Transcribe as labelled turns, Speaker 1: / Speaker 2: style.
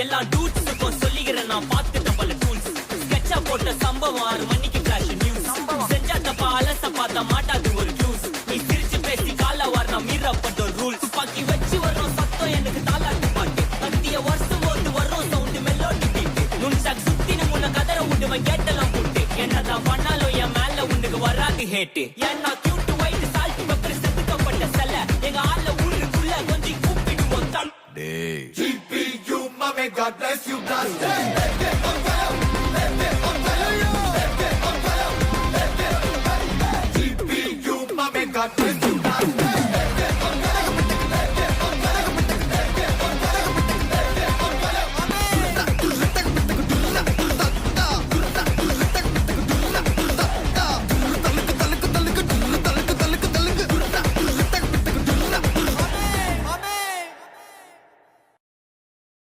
Speaker 1: எல்லா டூட்ஸுக்கும் சொல்லிக்கிறேன் நான் பார்த்துட்ட பல டூல்ஸ். ஸ்கெட்சா போட்ட சம்பவம் 6 மணிக்கு ஃபிளாஷ் நியூஸ். செஞ்சா தப்பா அலச பார்த்தா மாட்டாது ஒரு ஜூஸ். நீ சிரிச்சு பேசி கால வாரினா மீறப்பட்ட ரூல். துப்பாக்கி வச்சு வர்றோம் சத்தம் எனக்கு தாலாட்டு பாட்டு. கத்திய வருஷம் போது வர்றோம் சவுண்டு மெல்லோடி பீட்டு. நுண்சாக் சுத்தின முன்ன கதற விடுவேன் கேட்டெல்லாம் போட்டு. என்னதான் பண்ணாலும் என் மேல உனக்கு வராது ஹேட்டு. ஏன்னா கியூட் ஒயிட் சால்ட் பெப்பர் செதுக்கப்பட்ட செல்ல. எங்க ஆள்ல ஊருக்குள்ள கொஞ்சம் கூப்பிடுவோம் தம்.
Speaker 2: GPU, mommy, God bless you, blast GPU, mommy, God bless you, blast